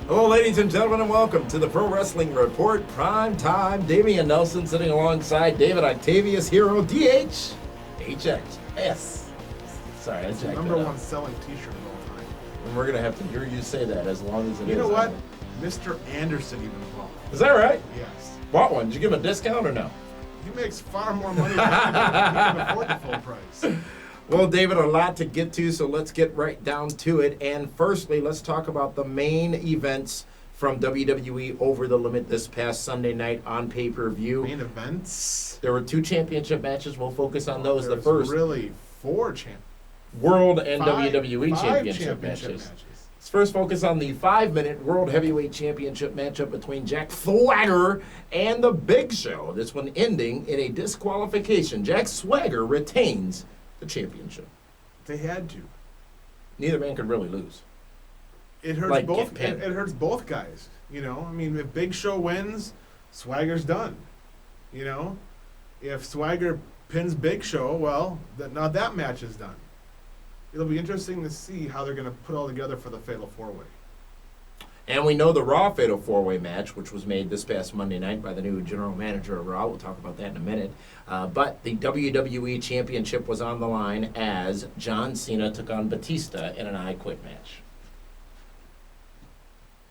Hello, ladies and gentlemen, and welcome to the Pro Wrestling Report Primetime. Damian Nelson sitting alongside David Octavius Hero, DH, HX. Yes. Sorry, I It's the jacked number that one up. selling T-shirt of all time. And we're going to have to hear you say that as long as it is. You know what? Mr. Anderson even bought. Is that right? Yes. Bought one. Did you give him a discount or no? He makes far more money than he can afford the full price. Well, David, a lot to get to, so let's get right down to it. And firstly, let's talk about the main events from WWE Over the Limit this past Sunday night on pay-per-view. Main events. There were two championship matches. We'll focus on those. The There's first, really World and five WWE championship matches. Let's first focus on the 5-minute World Heavyweight Championship matchup between Jack Swagger and The Big Show. This one ending in a disqualification. Jack Swagger retains the championship. They had to. Neither man could really lose. It hurts Like, both. get pinned. It hurts both guys. You know, I mean, if Big Show wins, Swagger's done. You know, if Swagger pins Big Show, well, now that match is done. It'll be interesting to see how they're going to put all together for the Fatal 4-Way. And we know the Raw Fatal 4-Way match, which was made this past Monday night by the new general manager of Raw. We'll talk about that in a minute. But the WWE Championship was on the line as John Cena took on Batista in an I Quit match.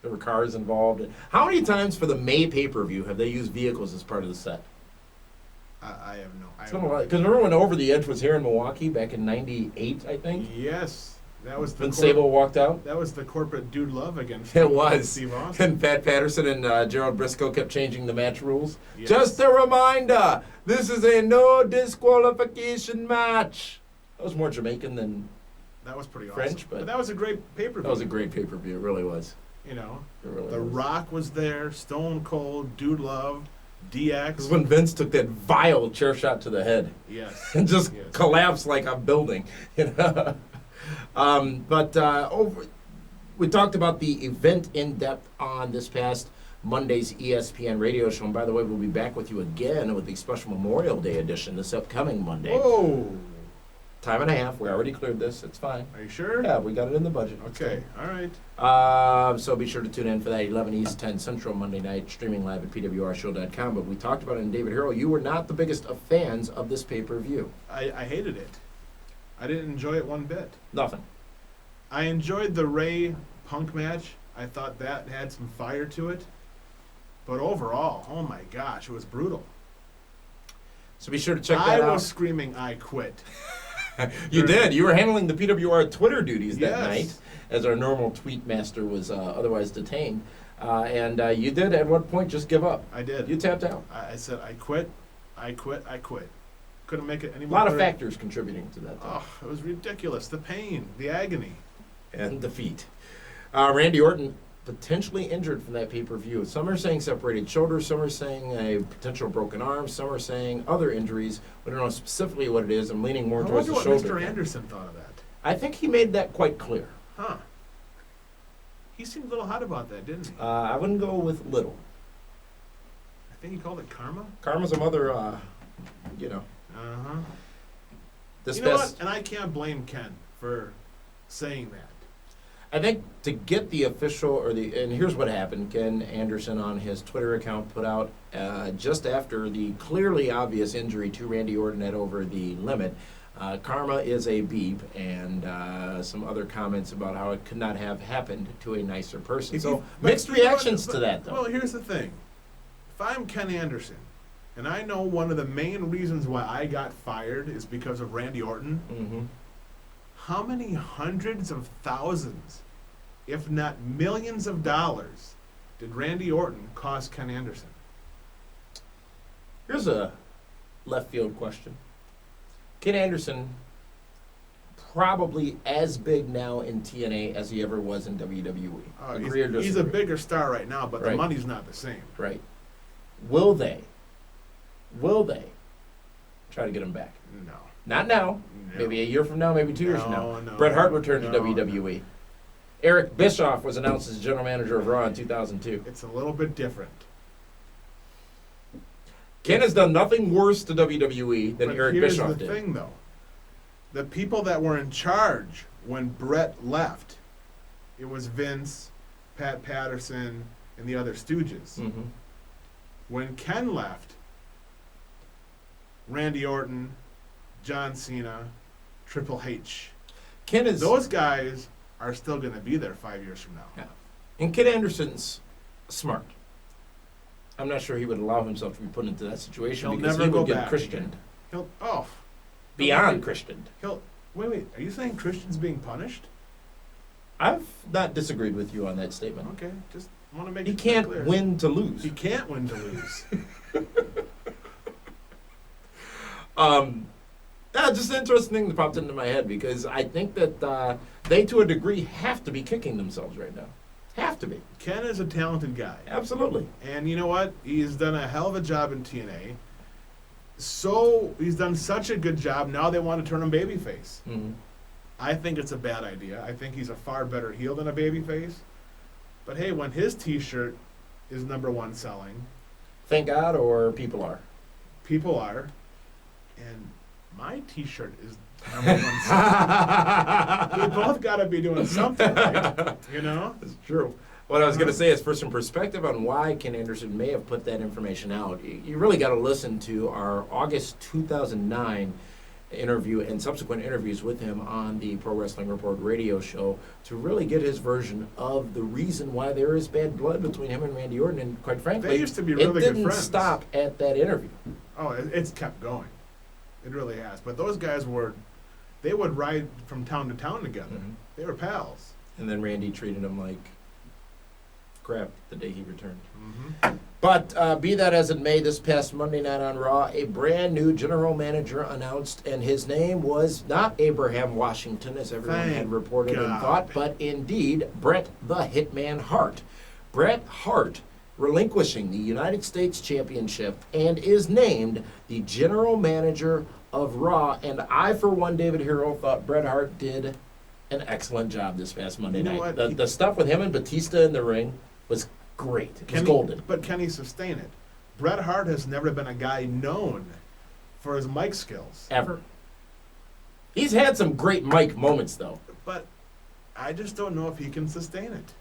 There were cars involved. How many times for the May pay-per-view have they used vehicles as part of the set? I have no. It's been a lot. Because remember when Over the Edge was here in Milwaukee back in '98, I think? Yes, that was the When Sable walked out? That was the corporate dude love against It was. Steve Austin. And Pat Patterson and Gerald Briscoe kept changing the match rules. Yes. Just a reminder, this is a no disqualification match. That was more Jamaican than That was pretty French, awesome. but that was a great pay-per-view. that was a great pay-per-view. It really was. You know, It really The was. Rock was there, Stone Cold, Dude Love, DX. This is when Vince took that vile chair shot to the head Yes. and just Yes. collapsed like a building. You know? We talked about the event in depth on this past Monday's ESPN radio show. And by the way, we'll be back with you again with the special Memorial Day edition this upcoming Monday. Whoa. Time and a half. We already cleared this. It's fine. Are you sure? Yeah, we got it in the budget. It's Okay. All right. good. So be sure to tune in for that 11 East, 10 Central Monday night, streaming live at pwrshow.com. But we talked about it in David Hero. You were not the biggest of fans of this pay-per-view. I hated it. I didn't enjoy it one bit. Nothing. I enjoyed the Ray Punk match. I thought that had some fire to it. But overall, oh my gosh, it was brutal. So be sure to check that I out. was screaming, I quit. You did. You were handling the PWR Twitter duties that Yes. night as our normal tweet master was otherwise detained. And you did at one point just give up. I did. You tapped out. I said, I quit. Couldn't make it any A more lot of clear. factors contributing to that. Though. Oh, it was ridiculous. The pain, the agony. And defeat. Randy Orton potentially injured from that pay-per-view. Some are saying separated shoulder, some are saying a potential broken arm, some are saying other injuries. We don't know specifically what it is. I'm leaning more I towards wonder the what shoulder. Mr. Anderson thought of that. I think he made that quite clear. Huh. He seemed a little hot about that, didn't he? I wouldn't go with little. I think he called it karma. Karma's a mother, you know. Uh-huh. This You know past, what? And I can't blame Ken for saying that. I think to get the official, and here's what happened. Ken Anderson on his Twitter account put out just after the clearly obvious injury to Randy Orton at Over the Limit, karma is a beep, and some other comments about how it could not have happened to a nicer person. So mixed reactions to that, though. Well, here's the thing. If I'm Ken Anderson, and I know one of the main reasons why I got fired is because of Randy Orton, Mm-hmm. how many hundreds of thousands, if not millions of dollars, did Randy Orton cost Ken Anderson? Here's a left field question. Ken Anderson, probably as big now in TNA as he ever was in WWE. Agree or He's a disagree? bigger star right now, but Right. the money's not the same. Right. Will they try to get him back? No. Not now. No. Maybe a year from now, maybe 2 years from No, now. no, Bret Hart returned no, to WWE. Eric Bischoff was announced as general manager of Raw in 2002. It's a little bit different. Ken has done nothing worse to WWE than But Eric here's Bischoff the did. thing, though. The people that were in charge when Bret left, it was Vince, Pat Patterson, and the other stooges. Mm-hmm. When Ken left, Randy Orton, John Cena, Triple H, Ken is those guys are still going to be there 5 years from now. Yeah. And Ken Anderson's smart. I'm not sure he would allow himself to be put into that situation He'll because never he go would get back Christianed. again. Beyond Christianed. Wait. Are you saying Christian's being punished? I've not disagreed with you on that statement. Okay, just want to make He it can't clear. win to lose. He can't win to lose. Just an interesting thing that popped into my head because I think that they, to a degree, have to be kicking themselves right now. Have to be. Ken is a talented guy. Absolutely. And you know what? He's done a hell of a job in TNA. So he's done such a good job, now they want to turn him babyface. Mm-hmm. I think it's a bad idea. I think he's a far better heel than a babyface. But hey, when his T-shirt is #1 selling, Thank God, or people are. people are, and my T-shirt is #1 selling. We both got to be doing something, right? You know? That's true. What I was going to say is, for some perspective on why Ken Anderson may have put that information out, you really got to listen to our August 2009 interview and subsequent interviews with him on the Pro Wrestling Report radio show to really get his version of the reason why there is bad blood between him and Randy Orton. And quite frankly, They used to be really it good didn't friends. stop at that interview. Oh, it's kept going. It really has. But those guys they would ride from town to town together. Mhm. They were pals. And then Randy treated him like crap the day he returned. Mm-hmm. But be that as it may, this past Monday night on Raw, a brand new general manager announced, and his name was not Abraham Washington, as everyone had Thank reported and God. thought, but indeed Bret the Hitman Hart. Bret Hart relinquishing the United States Championship and is named the general manager of Raw. And I, for one, David Hero, thought Bret Hart did an excellent job this past Monday You know night. what? The stuff with him and Batista in the ring was great. It was golden. But can he sustain it? Bret Hart has never been a guy known for his mic skills. Ever. He's had some great mic moments, though. But I just don't know if he can sustain it.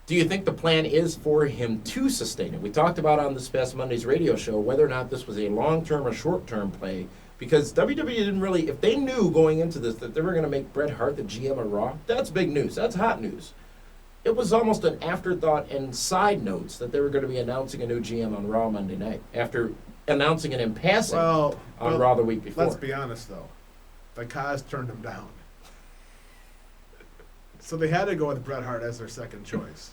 Do you think the plan is for him to sustain it? We talked about on this past Monday's radio show whether or not this was a long-term or short-term play, because WWE didn't really, if they knew going into this that they were going to make Bret Hart the GM of Raw, that's big news. That's hot news. It was almost an afterthought and side notes that they were going to be announcing a new GM on Raw Monday night after announcing it in passing on Raw the week before. Let's be honest, though. The Kaz turned him down. So they had to go with Bret Hart as their second choice.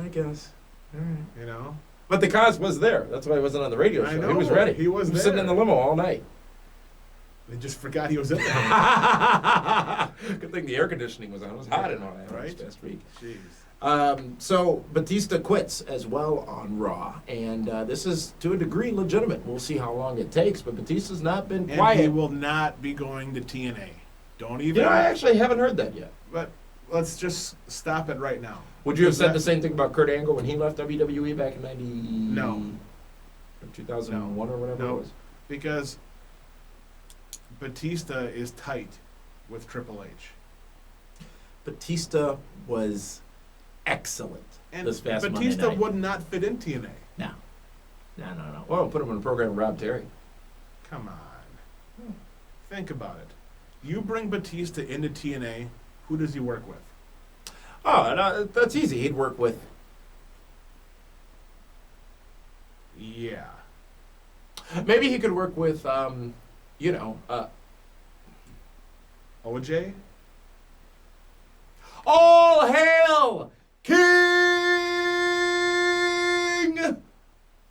I guess. All right. You know? But the Kaz was there. That's why he wasn't on the radio show. I know. He was ready. He was sitting there. in the limo all night. They just forgot he was in there. Good thing the air conditioning was on. It was hot in Ohio Right? this past week. Jeez. So Batista quits as well on Raw, and this is to a degree legitimate. We'll see how long it takes, but Batista's not been And quiet. he will not be going to TNA. Don't even. You know, I actually haven't heard that yet. But let's just stop it right now. Would you have said That- the same thing about Kurt Angle when he left WWE back in 90? No. Or 2001 or whatever No. it was? Because Batista is tight with Triple H. Batista was excellent And this past Monday Batista night. would not fit in TNA. No. Well, put him in a program with Rob Terry. Come on. Think about it. You bring Batista into TNA, who does he work with? Oh, no, that's easy. He'd work with. Yeah. Maybe he could work with, OJ? All hail King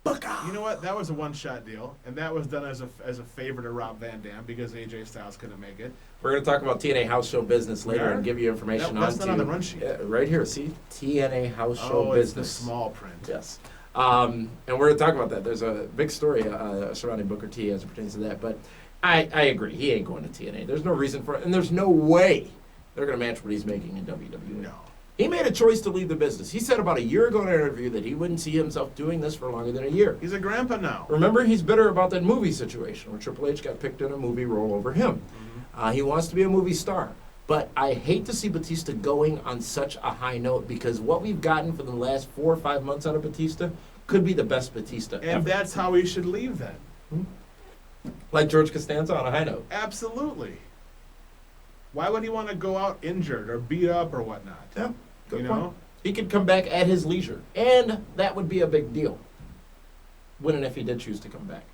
Booker. You know what? That was a one-shot deal, and that was done as a favor to Rob Van Dam because AJ Styles couldn't make it. We're going to talk about TNA House Show Business We later are? and give you information on That's not on the run sheet. right here. See? TNA House Show Oh, it's the Business. small print. Yes. And we're going to talk about that. There's a big story surrounding Booker T as it pertains to that. But I agree. He ain't going to TNA. There's no reason for it. And there's no way they're going to match what he's making in WWE. No. He made a choice to leave the business. He said about a year ago in an interview that he wouldn't see himself doing this for longer than a year. He's a grandpa now. Remember, he's bitter about that movie situation where Triple H got picked in a movie role over him. He wants to be a movie star. But I hate to see Batista going on such a high note because what we've gotten for the last 4 or 5 months out of Batista could be the best Batista And ever. that's how he should leave then. Like George Costanza on a high note. Absolutely. Why would he want to go out injured or beat up or whatnot? Yeah, good You point. know? He could come back at his leisure, and that would be a big deal. When and if he did choose to come back.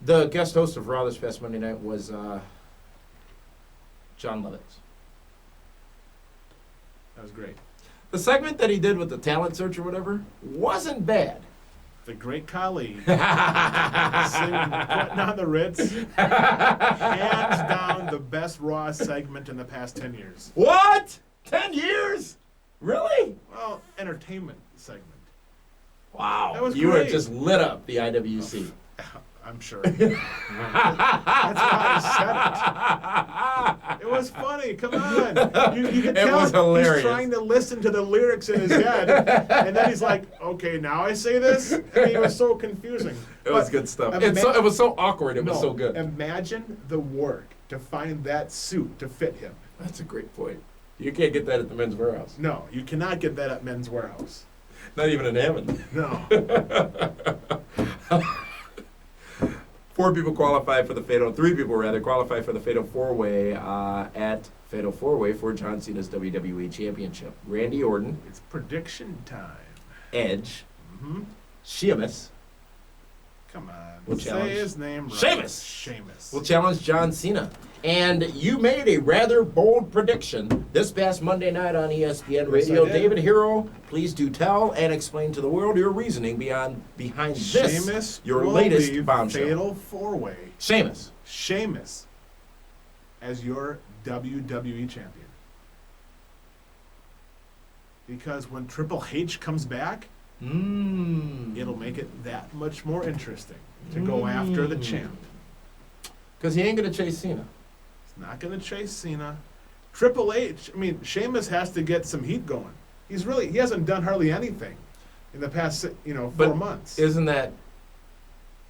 The guest host of Raw this past Monday night was John Lovitz. That was great. The segment that he did with the talent search or whatever wasn't bad. The great Khali singing, putting on the Ritz, hands down the best Raw segment in the past 10 years. What? 10 years? Really? Well, entertainment segment. Wow. That was You great. were just lit up the IWC. I'm sure. That's why I said it. It was funny. Come on. You can It tell was hilarious. he's trying to listen to the lyrics in his head, and then he's like, "Okay, now I say this." I mean, it was so confusing. It was But good stuff. ima- It was so awkward. It was no, so good. Imagine the work to find that suit to fit him. That's a great point. You can't get that at the Men's Warehouse. No, you cannot get that at Men's Warehouse. Not even in Hammond. No. 4 people qualified for the Fatal, 3 people rather, qualified for the Fatal 4-Way at Fatal 4-Way for John Cena's WWE Championship. Randy Orton, It's prediction time. Edge, Hmm. Sheamus Come on. Will Say challenge- his name right. Sheamus. Sheamus. will challenge John Cena. And you made a rather bold prediction this past Monday night on ESPN Yes, Radio. I did. David Hero, please do tell and explain to the world your reasoning behind this, Sheamus your will latest leave bombshell. Fatal 4-Way. Sheamus. Sheamus as your WWE champion. Because when Triple H comes back, it'll make it that much more interesting to go after the champ. Because he ain't going to chase Cena. He's not going to chase Cena. Triple H, I mean, Sheamus has to get some heat going. He hasn't done hardly anything in the past, 4 But months. Isn't that...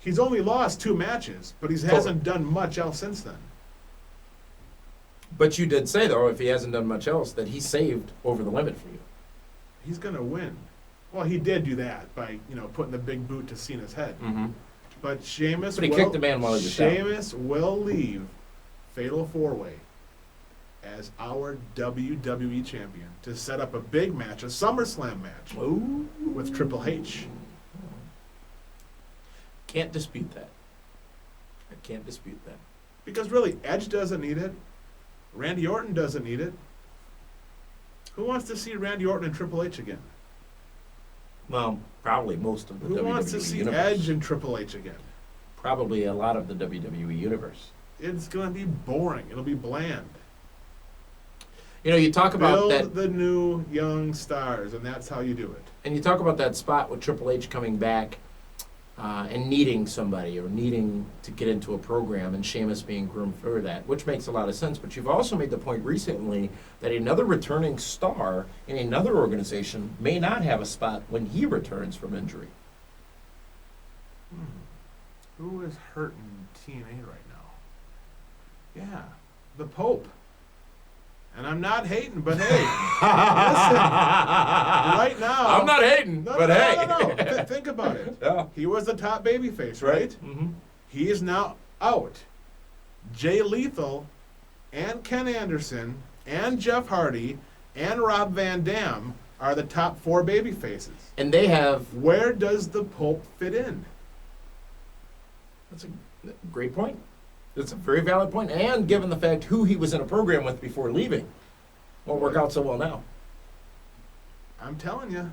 He's only lost 2 matches, but he hasn't done much else since then. But you did say, though, if he hasn't done much else, that he saved Over the Limit for you. He's going to win. Well, he did do that by, putting the big boot to Cena's head. Mm-hmm. But Sheamus But he kicked the man while he was down. Sheamus will leave Fatal 4-Way as our WWE champion to set up a big match, a SummerSlam match Ooh. with Triple H. Can't dispute that. I can't dispute that. Because really, Edge doesn't need it. Randy Orton doesn't need it. Who wants to see Randy Orton and Triple H again? Well, probably most of the Who WWE wants to see universe. Edge and Triple H again? Probably a lot of the WWE universe. It's going to be boring. It'll be bland. You talk about Build that, the new young stars, and that's how you do it. and you talk about that spot with Triple H coming back and needing somebody or needing to get into a program, and Sheamus being groomed for that, which makes a lot of sense. But you've also made the point recently that another returning star in another organization may not have a spot when he returns from injury. Who is hurting TNA right now? Yeah, the Pope. And I'm not hating, but hey, listen, right now. I'm not hating, No, but no, hey. no, no, no. Think about it. Yeah. He was the top babyface, right? Mm-hmm. He is now out. Jay Lethal and Ken Anderson and Jeff Hardy and Rob Van Dam are the top 4 babyfaces. And they have... Where does the Pope fit in? That's a great point. That's a very valid point. And given the fact who he was in a program with before leaving, won't work out so well now. I'm telling you.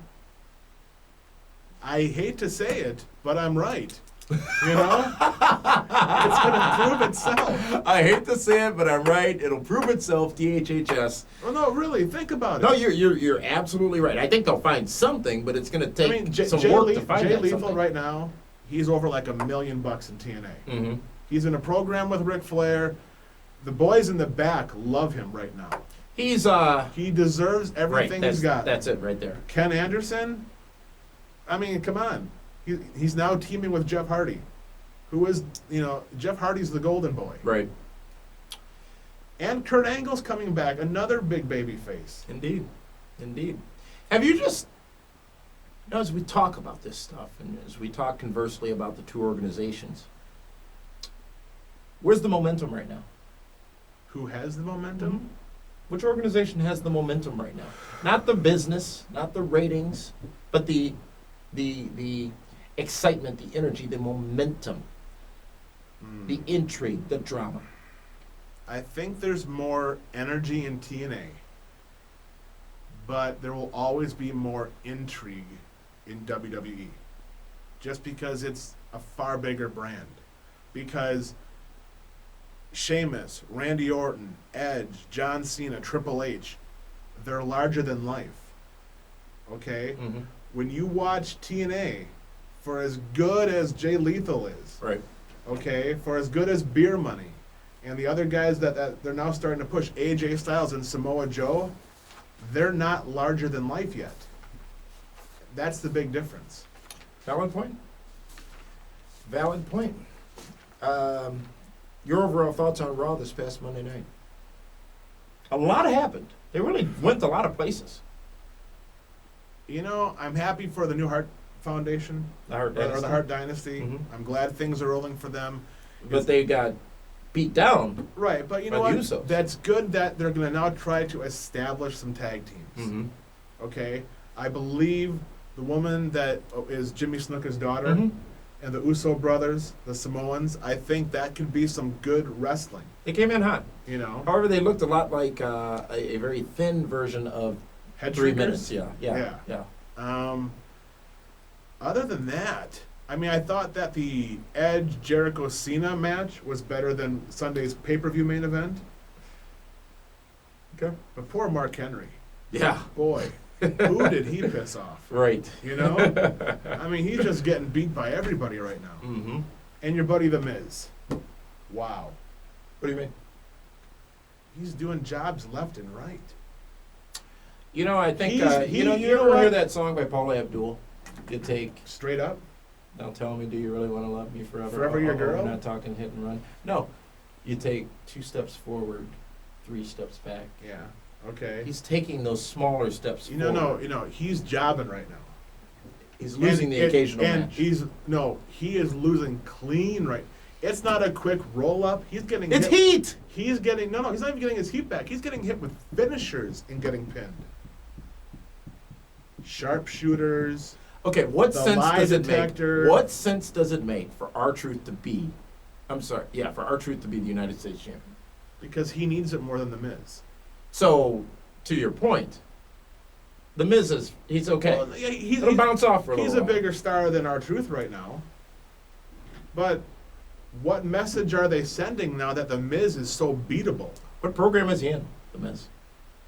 I hate to say it, but I'm right. You know? It's going to prove itself. I hate to say it, but I'm right. It'll prove itself, DHHS. Well, no, really, think about it. No, you're absolutely right. I think they'll find something, but it's going to take some work to find Jay that Lethal something. right now, he's over like $1 million in TNA. Mm-hmm. He's in a program with Ric Flair. The boys in the back love him right now. He's He deserves everything right. he's got. That's it right there. Ken Anderson, I mean, come on. He's now teaming with Jeff Hardy, who is, Jeff Hardy's the golden boy. Right. And Kurt Angle's coming back, another big baby face. Indeed. Indeed. Have you just, as we talk about this stuff, and as we talk conversely about the two organizations, where's the momentum right now? Who has the momentum? Which organization has the momentum right now? Not the business, not the ratings, but the excitement, the energy, the momentum, the intrigue, the drama. I think there's more energy in TNA, but there will always be more intrigue in WWE, just because it's a far bigger brand. Because Sheamus, Randy Orton, Edge, John Cena, Triple H, they're larger than life. Okay? Mm-hmm. When you watch TNA, for as good as Jay Lethal is, Right. okay, for as good as Beer Money, and the other guys that they're now starting to push, AJ Styles and Samoa Joe, they're not larger than life yet. That's the big difference. Valid point. Valid point. Your overall thoughts on Raw this past Monday night? A lot happened. They really went a lot of places. You know, I'm happy for the New Heart Foundation, or the Heart Dynasty. Mhm. I'm glad things are rolling for them. But they got beat down. Right, but you know By the what? Usos. That's good that they're going to now try to establish some tag teams. Mm-hmm. Okay? I believe the woman that is Jimmy Snuka's daughter Mm-hmm. and the Uso brothers, the Samoans, I think that could be some good wrestling, They came in hot. you know? However, they looked a lot like a very thin version of Head 3 shrinkers? minutes. Yeah. Other than that, I mean, I thought that the Edge Jericho Cena match was better than Sunday's pay-per-view main event. Okay. But poor Mark Henry, Yeah. boy, who did he piss off? Right. You know? I mean, he's just getting beat by everybody right now. Mm-hmm. And your buddy The Miz. Wow. What do you mean? He's doing jobs left and right. You know, I think you you know ever hear what? that song by Paula Abdul? You take Straight up. Now Tell Me, Do You Really Want to Love Me Forever? Forever Your Girl? We're not talking hit and run. No. You take 2 steps forward, 3 steps back. Yeah. Okay. He's taking those smaller steps forward. No, he's jobbing right now. He's losing the occasional and match. He is losing clean right. It's not a quick roll up. He's getting It's hit. heat! He's getting he's not even getting his heat back. He's getting hit with finishers and getting pinned. Sharpshooters. Okay, what The sense lie does it detector. make? What sense does it make for R-Truth to be, for R-Truth to be the United States champion? Because he needs it more than The Miz. So, to your point, The Miz he's okay. Well, yeah, It'll bounce off for a little He's a while. bigger star than R-Truth right now. But what message are they sending now that The Miz is so beatable? What program is he in, The Miz?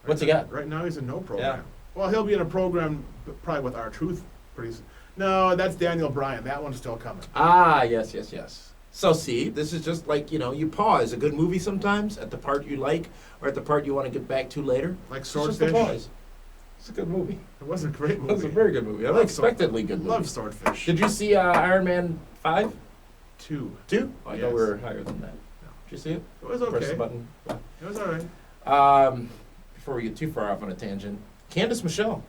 What's he got? Right now he's in no program. Yeah. Well, he'll be in a program probably with R-Truth pretty soon. No, that's Daniel Bryan. That one's still coming. Ah, yes. So see, this is just like, you pause a good movie sometimes at the part you like or at the part you want to get back to later. Like It's just a Swordfish. pause. It's a good movie. It was a great It was a movie. very good movie. Unexpectedly good movie. Love Swordfish. Did you see Iron Man 5? 2. 2? I thought Yes. we were higher than that. No. Did you see it? It was Press the okay. button. It was all right. Before we get too far off on a tangent, Candice Michelle.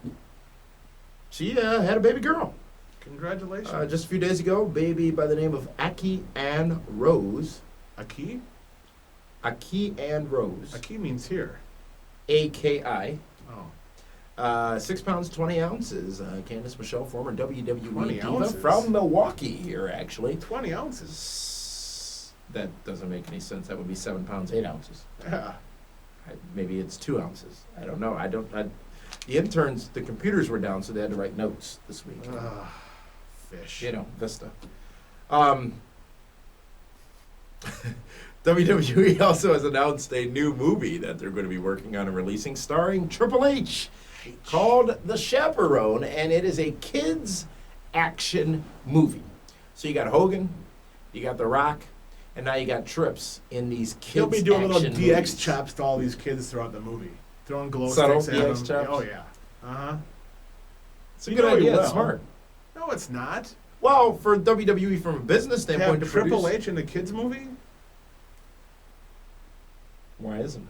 She had a baby girl. Congratulations. Just a few days ago, baby by the name of Aki Ann Rose. Aki? Aki Ann Rose. Aki means here. A-K-I. Oh. 6 pounds, 20 ounces. Candice Michelle, former WWE 20 diva ounces? from Milwaukee here, actually. 20 ounces. That doesn't make any sense. That would be 7 pounds, 8 ounces. Yeah. Maybe it's 2 ounces. I don't know. The interns, the computers were down, so they had to write notes this week. Fish. Vista. WWE also has announced a new movie that they're going to be working on and releasing, starring Triple H, called The Chaperone, and it is a kids' action movie. So you got Hogan, you got The Rock, and now you got Trips in these kids' He'll be doing little action DX movies. chops to all these kids throughout the movie. Throwing glow Subtle sticks at DX them. chops? Oh, yeah. Uh-huh. It's a You good know he idea. It's will. smart. No, it's not. Well, for WWE from a business To standpoint, have to Triple produce, H in a kids movie? why isn't it?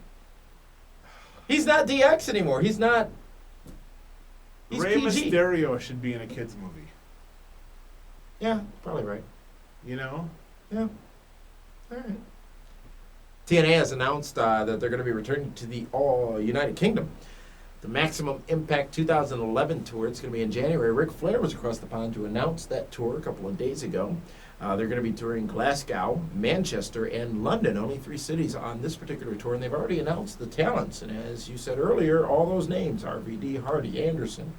He's not DX anymore. He's not. He's Rey PG. Mysterio should be in a kids movie. Yeah, probably right. You know? Yeah. All right. TNA has announced that they're going to be returning to the United Kingdom. The Maximum Impact 2011 tour, it's going to be in January. Ric Flair was across the pond to announce that tour a couple of days ago. They're going to be touring Glasgow, Manchester, and London, only 3 cities on this particular tour, and they've already announced the talents. And as you said earlier, all those names, RVD, Hardy, Anderson,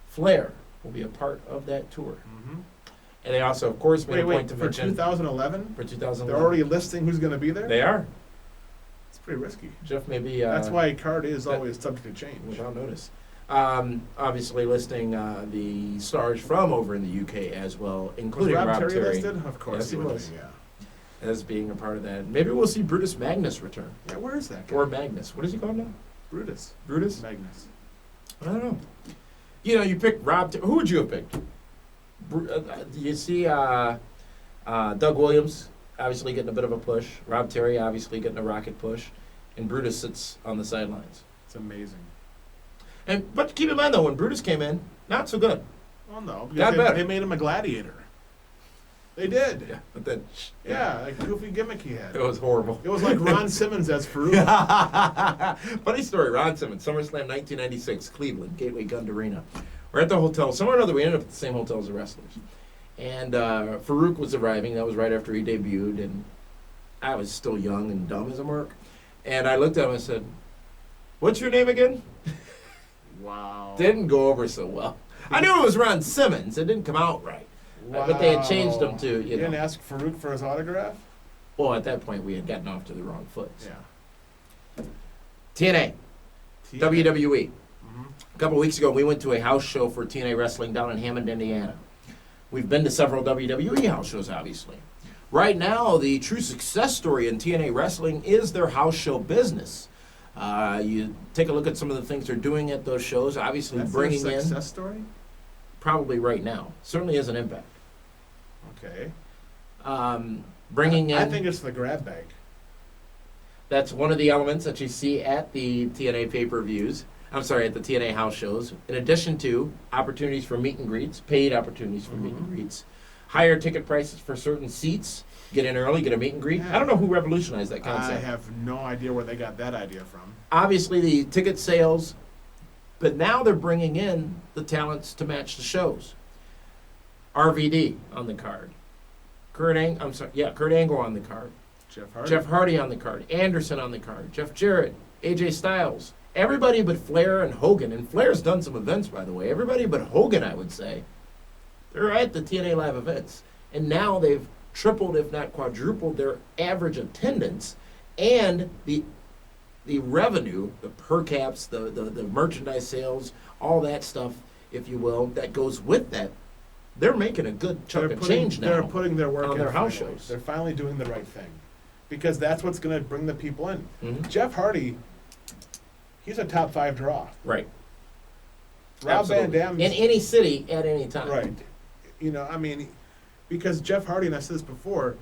Flair, will be a part of that tour. Mm-hmm. And they also, of course, made a point to for mention... 2011? For 2011. They're already listing who's going to be there? They are. It's pretty risky. Jeff, maybe... That's why a card is always subject to change. Without notice. Obviously listing the stars from over in the UK as well, including Was Rob Terry Terry. listed? Of course Yes, he would was. be, yeah. As being a part of that. Maybe we'll see Brutus Magnus return. Yeah, where is that guy? Or Magnus. What is he called now? Brutus. Brutus? Magnus. I don't know. You know, you picked Rob Terry. Who would you have picked? You see Doug Williams obviously getting a bit of a push. Rob Terry obviously getting a rocket push. And Brutus sits on the sidelines. It's amazing. But keep in mind, though, when Brutus came in, not so good. Well, no, Got because better. they made him a gladiator. They did. Yeah, but then... Yeah, like goofy gimmick he had. It was horrible. It was like Ron Simmons as Farouk. Funny story, Ron Simmons, SummerSlam 1996, Cleveland, Gateway Gund Arena. We're at the hotel. Somewhere or another, we ended up at the same hotel as the wrestlers. And Farouk was arriving. That was right after he debuted. And I was still young and dumb as a mark. And I looked at him and said, "What's your name again?" Wow. Didn't go over so well. I knew it was Ron Simmons. It didn't come out right. Wow. But they had changed him to, You didn't ask Farouk for his autograph? Well, at that point, we had gotten off to the wrong foot. Yeah. TNA, WWE. Mm-hmm. A couple of weeks ago, we went to a house show for TNA Wrestling down in Hammond, Indiana. We've been to several WWE house shows, obviously. Right now, the true success story in TNA Wrestling is their house show business. You take a look at some of the things they're doing at those shows, obviously That's bringing their in... success story? Probably right now. Certainly has an impact. Okay. Bringing in... I think it's the grab bag. That's one of the elements that you see at the TNA pay-per-views. I'm sorry, at the TNA house shows. In addition to opportunities for meet and greets, paid opportunities for meet and greets, higher ticket prices for certain seats, get in early, get a meet and greet. Yeah. I don't know who revolutionized that concept. I have no idea where they got that idea from. Obviously, the ticket sales, but now they're bringing in the talents to match the shows. RVD on the card. Kurt Angle on the card. Jeff Hardy on the card. Anderson on the card. Jeff Jarrett. AJ Styles. Everybody but Flair and Hogan. And Flair's done some events, by the way. Everybody but Hogan, I would say. They're at the TNA Live events. And now they've tripled, if not quadrupled, their average attendance. And the revenue, the per caps, the merchandise sales, all that stuff, if you will, that goes with that. They're making a good chunk of change now. They're putting their work on in their house finally. shows. They're finally doing the right thing. Because that's what's going to bring the people in. Mhm. Jeff Hardy, he's a top 5 draw. Right. Rob Absolutely. Van Dam. In any city at any time. Right. You know, I mean, because Jeff Hardy, and I said this before,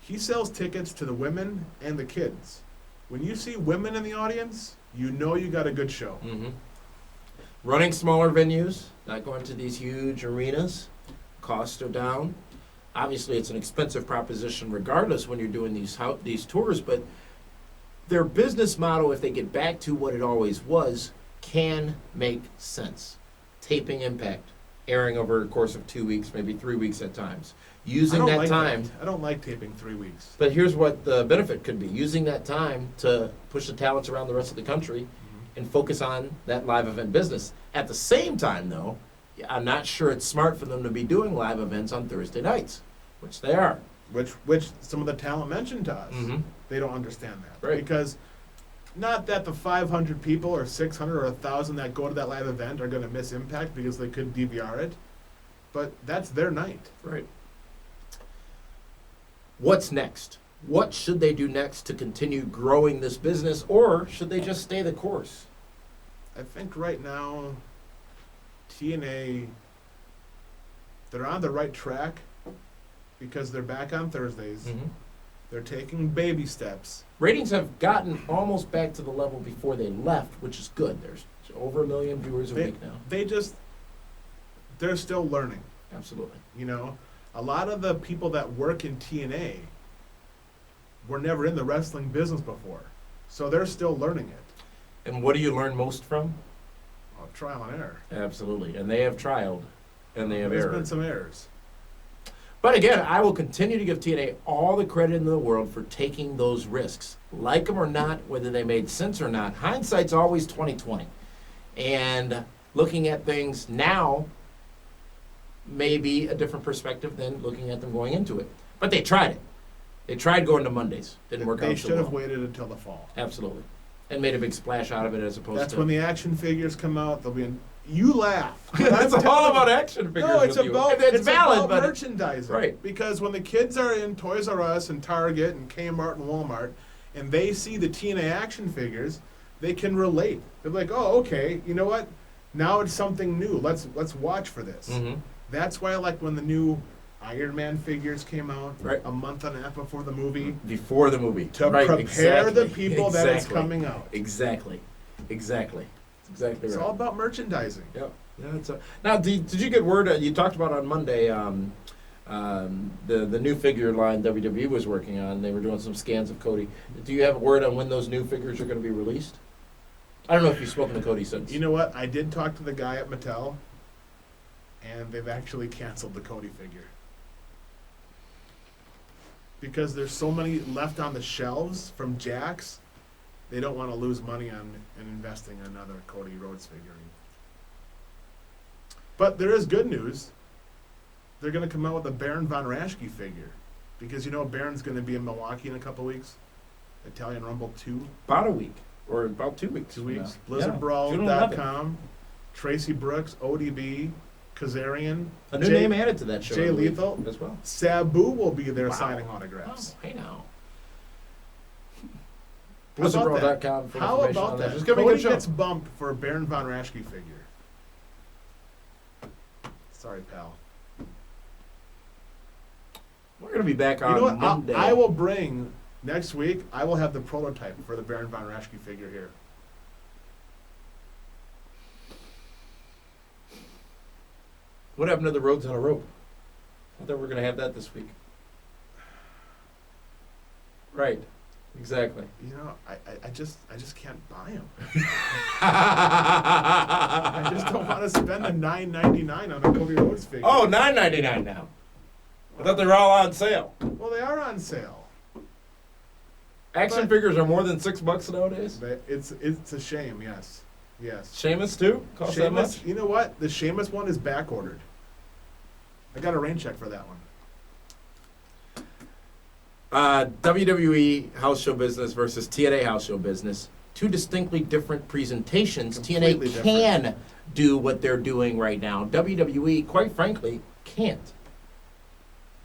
he sells tickets to the women and the kids. When you see women in the audience, you know you got a good show. Mm-hmm. Running smaller venues, not going to these huge arenas. Costs are down. Obviously, it's an expensive proposition regardless when you're doing these tours, but their business model, if they get back to what it always was, can make sense. Taping Impact, airing over the course of 2 weeks, maybe 3 weeks at times. Using that time. I don't like taping 3 weeks. But here's what the benefit could be. Using that time to push the talents around the rest of the country and focus on that live event business. At the same time, though, I'm not sure it's smart for them to be doing live events on Thursday nights, which they are. Which some of the talent mentioned to us. Mhm. They don't understand that. Right. Because not that the 500 people or 600 or 1,000 that go to that live event are going to miss Impact because they could DVR it, but that's their night. Right. What's next? What should they do next to continue growing this business, or should they just stay the course? I think right now, TNA, they're on the right track because they're back on Thursdays. Mm-hmm. They're taking baby steps. Ratings have gotten almost back to the level before they left, which is good. There's over 1 million viewers a week now. They're still learning. Absolutely. You know, a lot of the people that work in TNA were never in the wrestling business before, so they're still learning it. And what do you learn most from? Oh, trial and error. Absolutely. And they have trialed, and they have There's erred. been some errors. But again, I will continue to give TNA all the credit in the world for taking those risks. Like them or not, whether they made sense or not, hindsight's always 20/20. And looking at things now may be a different perspective than looking at them going into it. But they tried it. They tried going to Mondays. Didn't work out so well. They should have waited until the fall. Absolutely. And made a big splash out of it as opposed to... That's when the action figures come out. They'll be in... You laugh. It's all about action figures. No, it's with about, you. It's valid, about but merchandising. Right. Because when the kids are in Toys R Us and Target and Kmart and Walmart, and they see the TNA action figures, they can relate. They're like, oh, okay, you know what? Now it's something new. Let's watch for this. Mhm. That's why I like when the new Iron Man figures came out Right. a month and a half before the movie. Before the movie. To Right, prepare the exactly. people that it's Exactly. coming out. Exactly. Exactly. It's exactly It's right. all about merchandising. Yep. Yeah, it's now, did you get word? You talked about on Monday the new figure line WWE was working on. They were doing some scans of Cody. Do you have a word on when those new figures are going to be released? I don't know if you've spoken to Cody since. You know what? I did talk to the guy at Mattel, and they've actually canceled the Cody figure. Because there's so many left on the shelves from Jax, they don't want to lose money on investing in another Cody Rhodes figurine. But there is good news. They're going to come out with a Baron Von Raschke figure. Because you know Baron's going to be in Milwaukee in a couple weeks? Italian Rumble 2. About a week or about 2 weeks. 2 from now. weeks. Yeah, June 11th. BlizzardBrawl.com. Tracy Brooks, ODB, Kazarian. A new name added to that show. Jay I believe, Lethal. as well. Sabu will be there Wow. signing autographs. Oh, hey now. How about BlizzardBrawl.com for How information about on that? It's going to be a Cody good show. gets bumped for a Baron Von Raschke figure. Sorry, pal. We're going to be back on You know what? Monday. I will bring, next week, I will have the prototype for the Baron Von Raschke figure here. What happened to the Roads on a Rope? I thought we were going to have that this week. Right. Exactly. You know, I just can't buy them. I just don't want to spend the $9.99 on a Cody Rhodes figure. Oh, $9.99 now. I thought they were all on sale. Well, they are on sale. Action But- figures are more than $6 nowadays. But it's a shame, yes. Yes. Sheamus too? Cost that Sheamus, much? you know what? The Sheamus one is back ordered. I got a rain check for that one. WWE house show business versus TNA house show business. Two distinctly different presentations. Completely TNA can do what they're doing right now. WWE, quite frankly, can't.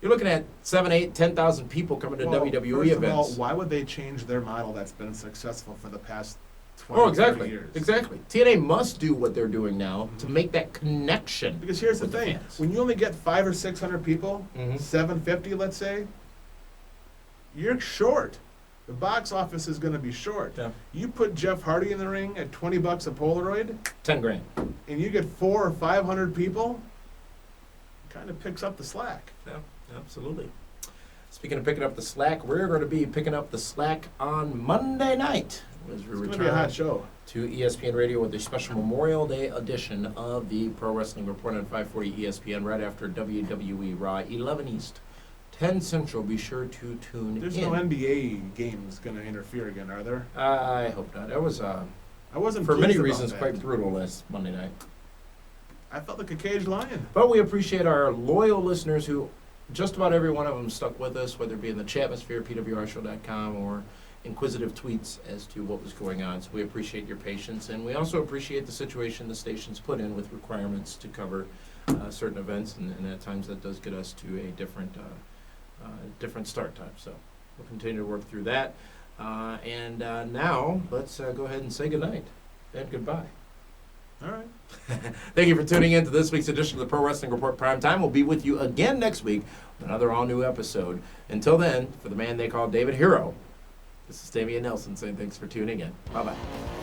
You're looking at 7, 8, 10,000 people coming to WWE first of all, events. why would they change their model that's been successful for the past 20 Oh, 30 exactly. years? Exactly. TNA must do what they're doing now to make that connection. Because here's the with the thing: fans. when you only get 500 or 600 people, Mhm. 750, let's say, you're short. The box office is going to be short. Yeah. You put Jeff Hardy in the ring at $20 a Polaroid, 10 grand. and you get 400 or 500 people. Kind of picks up the slack. Yeah, absolutely. Speaking of picking up the slack, we're going to be picking up the slack on Monday night as we It's going to be a hot return show. to ESPN Radio with a special Memorial Day edition of the Pro Wrestling Report on 540 ESPN right after WWE Raw, 11 East, 10 Central. Be sure to tune There's in. no NBA games going to interfere again, are there? I hope not. It was, I wasn't for many pleased about reasons, that. quite brutal last Monday night. I felt like a caged lion. But we appreciate our loyal listeners who, just about every one of them stuck with us, whether it be in the chatmosphere, pwrshow.com, or inquisitive tweets as to what was going on. So we appreciate your patience, and we also appreciate the situation the station's put in with requirements to cover certain events, and at times that does get us to a different start time. So we'll continue to work through that. And now let's go ahead and say goodnight and goodbye. All right. Thank you for tuning in to this week's edition of the Pro Wrestling Report Primetime. We'll be with you again next week with another all-new episode. Until then, for the man they call David Hero, this is Damian Nelson saying thanks for tuning in. Bye-bye.